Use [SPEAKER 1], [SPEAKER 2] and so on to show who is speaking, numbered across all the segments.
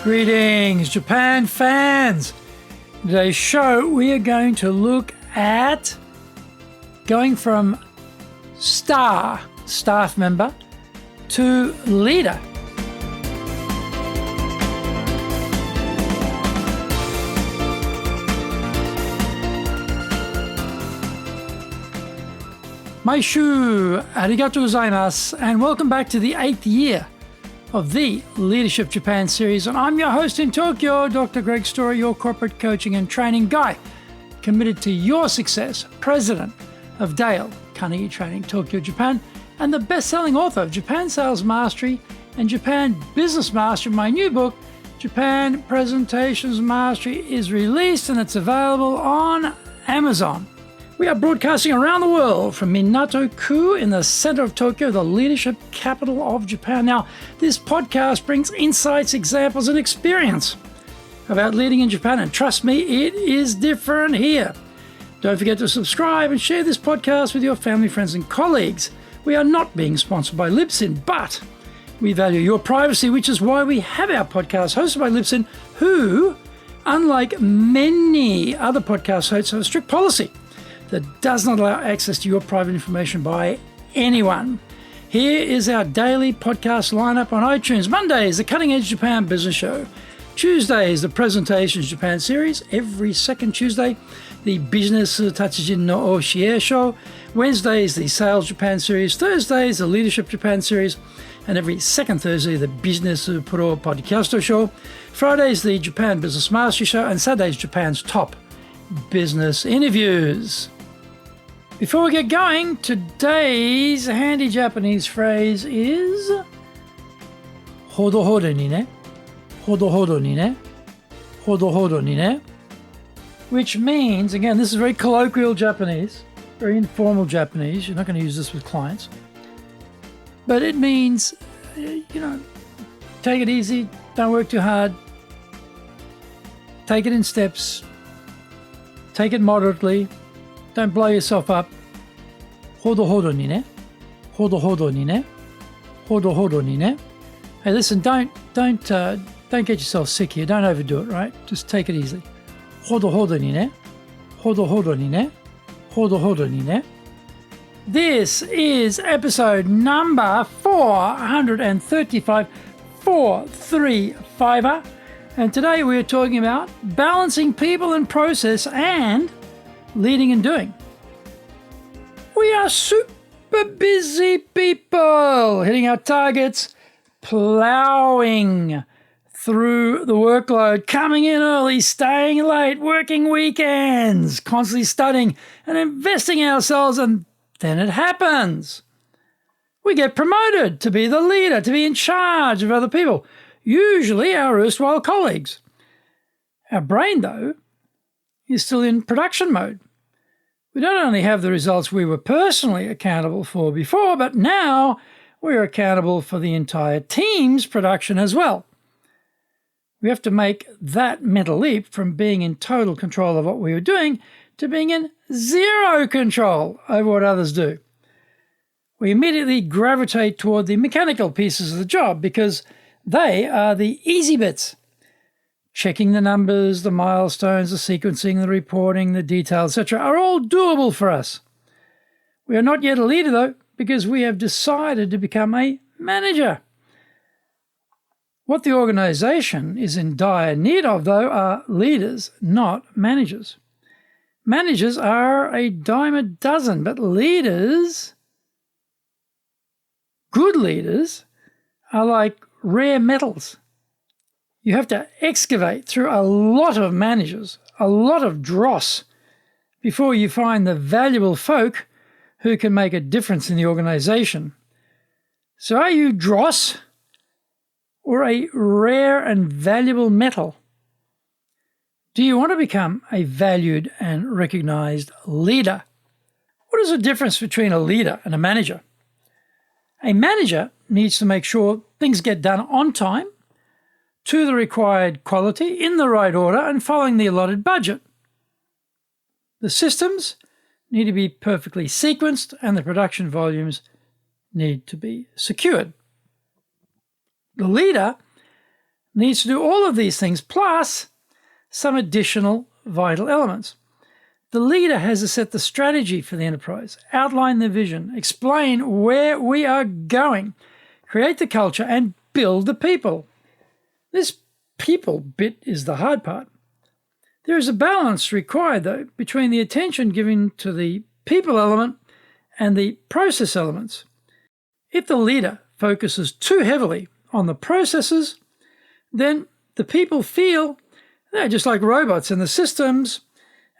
[SPEAKER 1] Greetings, Japan fans! In today's show, we are going to look at going from staff member, to leader. Maishu, arigatou gozaimasu, and welcome back to the 8th year of the Leadership Japan series. And I'm your host in Tokyo, Dr. Greg Story, your corporate coaching and training guy, committed to your success, president of Dale Carnegie Training Tokyo, Japan, and the best-selling author of Japan Sales Mastery and Japan Business Mastery. My new book, Japan Presentations Mastery, is released and it's available on Amazon. We are broadcasting around the world from Minato-ku in the center of Tokyo, the leadership capital of Japan. Now, this podcast brings insights, examples, and experience about leading in Japan. And trust me, it is different here. Don't forget to subscribe and share this podcast with your family, friends, and colleagues. We are not being sponsored by Libsyn, but we value your privacy, which is why we have our podcast hosted by Libsyn, who, unlike many other podcast hosts, have a strict policy that does not allow access to your private information by anyone. Here is our daily podcast lineup on iTunes. Mondays, the Cutting Edge Japan Business Show. Tuesdays, the Presentations Japan series. Every second Tuesday, the Business Tatsujin no Oshie Show. Wednesdays, the Sales Japan series. Thursdays, the Leadership Japan series. And every second Thursday, the Business Pro Podcast Show. Fridays, the Japan Business Mastery Show. And Saturdays, Japan's top business interviews. Before we get going, today's handy Japanese phrase is hodo hodo ni ne, hodo hodo ni ne, hodo hodo ni ne, which means, again, this is very colloquial Japanese, very informal Japanese. You're not going to use this with clients. But it means, take it easy, don't work too hard, take it in steps, take it moderately. Don't blow yourself up. Hodo hodo ni ne. Hodo hodo ni ne. Hodo hodo ni ne. Hey, listen, don't get yourself sick here. Don't overdo it, right? Just take it easy. Hodo hodo ni ne. Hodo hodo ni ne. Hodo hodo ni ne. This is episode number 435, 435. And today we are talking about balancing people and process and leading and doing. We are super busy people, hitting our targets, ploughing through the workload, coming in early, staying late, working weekends, constantly studying and investing in ourselves, and then it happens. We get promoted to be the leader, to be in charge of other people, usually our erstwhile colleagues. Our brain, though, is still in production mode. We don't only have the results we were personally accountable for before, but now we're accountable for the entire team's production as well. We have to make that mental leap from being in total control of what we were doing to being in zero control over what others do. We immediately gravitate toward the mechanical pieces of the job because they are the easy bits. Checking the numbers, the milestones, the sequencing, the reporting, the details, etc. are all doable for us. We are not yet a leader, though, because we have decided to become a manager. What the organization is in dire need of, though, are leaders, not managers. Managers are a dime a dozen, but leaders, good leaders, are like rare metals. You have to excavate through a lot of managers, a lot of dross, before you find the valuable folk who can make a difference in the organization. So are you dross or a rare and valuable metal? Do you want to become a valued and recognized leader? What is the difference between a leader and a manager? A manager needs to make sure things get done on time, to the required quality, in the right order, and following the allotted budget. The systems need to be perfectly sequenced and the production volumes need to be secured. The leader needs to do all of these things plus some additional vital elements. The leader has to set the strategy for the enterprise, outline the vision, explain where we are going, create the culture, and build the people. This people bit is the hard part. There is a balance required, though, between the attention given to the people element and the process elements. If the leader focuses too heavily on the processes, then the people feel they're just like robots and the systems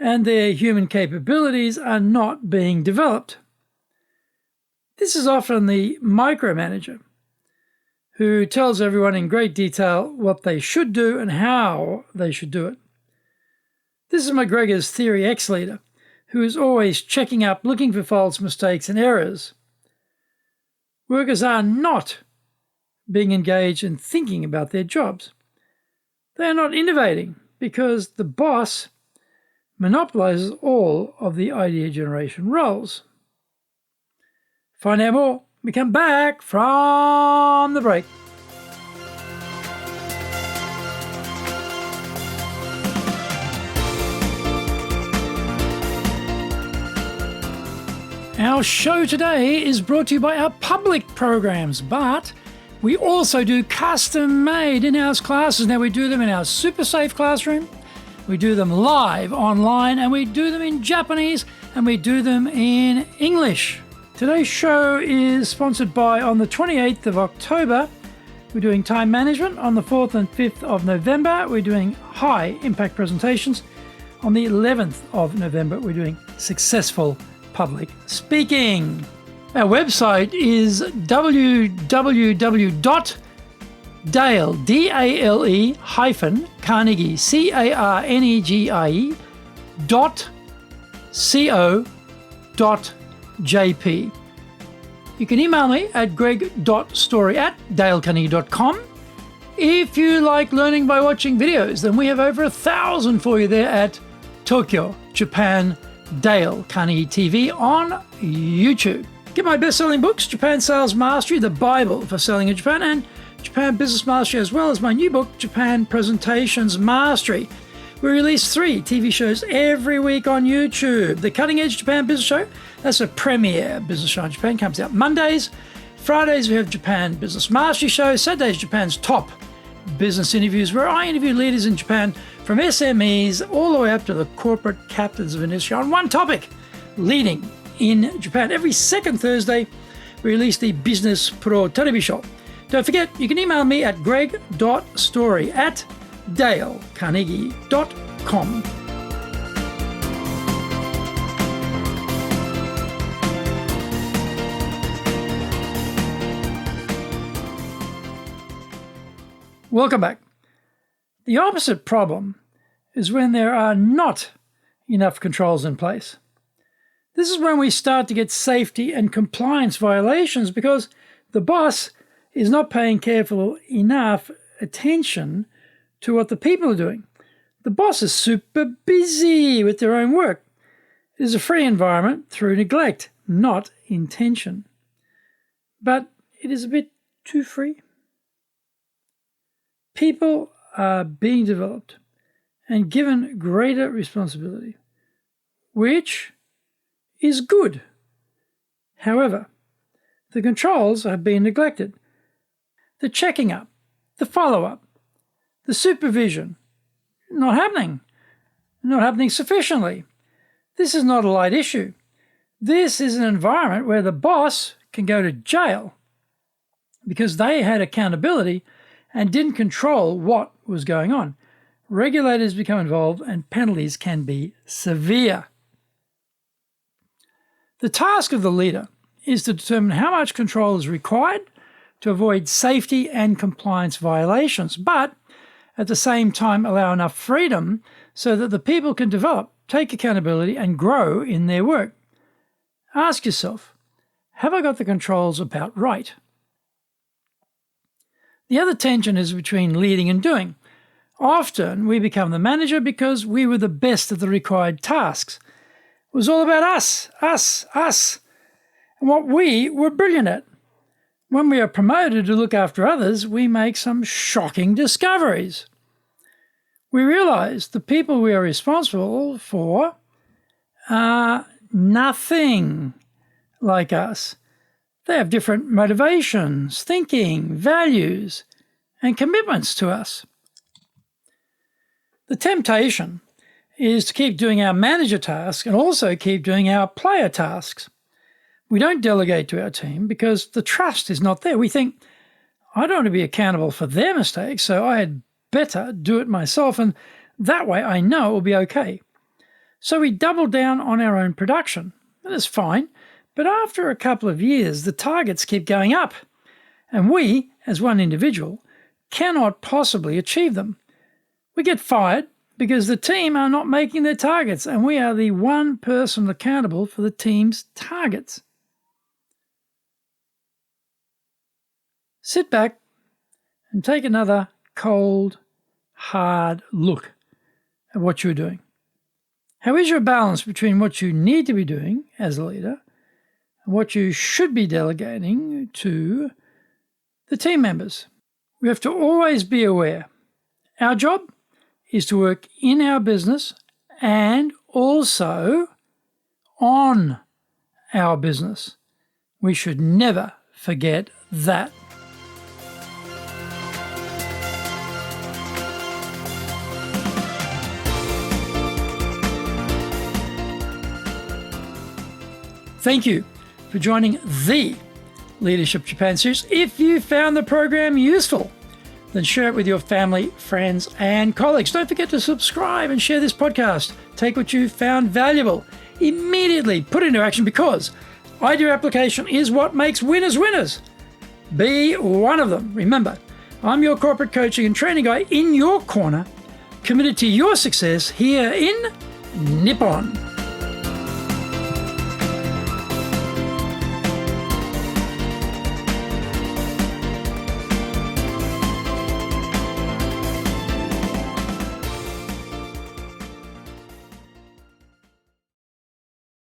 [SPEAKER 1] and their human capabilities are not being developed. This is often the micromanager who tells everyone in great detail what they should do and how they should do it. This is McGregor's Theory X leader, who is always checking up, looking for faults, mistakes, and errors. Workers are not being engaged in thinking about their jobs. They are not innovating because the boss monopolizes all of the idea generation roles. Find out more when we come back from the break. Our show today is brought to you by our public programs, but we also do custom-made in-house classes. Now, we do them in our super safe classroom, we do them live online, and we do them in Japanese, and we do them in English. Today's show is sponsored by, on the 28th of October, we're doing time management. On the 4th and 5th of November, we're doing high-impact presentations. On the 11th of November, we're doing successful public speaking. Our website is www.dale, D-A-L-E hyphen Carnegie, C-A-R-N-E-G-I-E .co.jp. You can email me at greg.story@dalecarnegie.com. If you like learning by watching videos, then we have over 1,000 for you there at Tokyo, Japan, Dale Carnegie TV on YouTube. Get my best-selling books, Japan Sales Mastery, the Bible for selling in Japan, and Japan Business Mastery, as well as my new book, Japan Presentations Mastery. We release 3 TV shows every week on YouTube. The Cutting Edge Japan Business Show, that's a premier business show in Japan, comes out Mondays. Fridays, we have Japan Business Mastery Show. Saturdays, Japan's top business interviews, where I interview leaders in Japan from SMEs all the way up to the corporate captains of industry on one topic, leading in Japan. Every second Thursday, we release the Business Pro Television. Don't forget, you can email me at greg.story@dalecarnegie.com. Welcome back. The opposite problem is when there are not enough controls in place. This is when we start to get safety and compliance violations because the boss is not paying careful enough attention to what the people are doing. The boss is super busy with their own work. It is a free environment through neglect, not intention. But it is a bit too free. People are being developed and given greater responsibility, which is good. However, the controls have been neglected. The checking up, the follow-up, the supervision, not happening sufficiently. This is not a light issue. This is an environment where the boss can go to jail because they had accountability and didn't control what was going on. Regulators become involved and penalties can be severe. The task of the leader is to determine how much control is required to avoid safety and compliance violations, but at the same time allow enough freedom so that the people can develop, take accountability, and grow in their work. Ask yourself, have I got the controls about right? The other tension is between leading and doing. Often we become the manager because we were the best at the required tasks. It was all about us, and what we were brilliant at. when we are promoted to look after others, we make some shocking discoveries. We realize the people we are responsible for are nothing like us. They have different motivations, thinking, values, and commitments to us. The temptation is to keep doing our manager tasks and also keep doing our player tasks. We don't delegate to our team because the trust is not there. We think, I don't want to be accountable for their mistakes, so I had better do it myself, and that way I know it will be okay. So we double down on our own production. That is fine, but after a couple of years, the targets keep going up, and we, as one individual, cannot possibly achieve them. We get fired because the team are not making their targets, and we are the one person accountable for the team's targets. Sit back and take another cold, hard look at what you're doing. How is your balance between what you need to be doing as a leader and what you should be delegating to the team members? We have to always be aware. Our job is to work in our business and also on our business. We should never forget that. Thank you for joining the Leadership Japan series. If you found the program useful, then share it with your family, friends, and colleagues. Don't forget to subscribe and share this podcast. Take what you found valuable, immediately put it into action, because idea application is what makes winners winners. Be one of them. Remember, I'm your corporate coaching and training guy in your corner, committed to your success here in Nippon.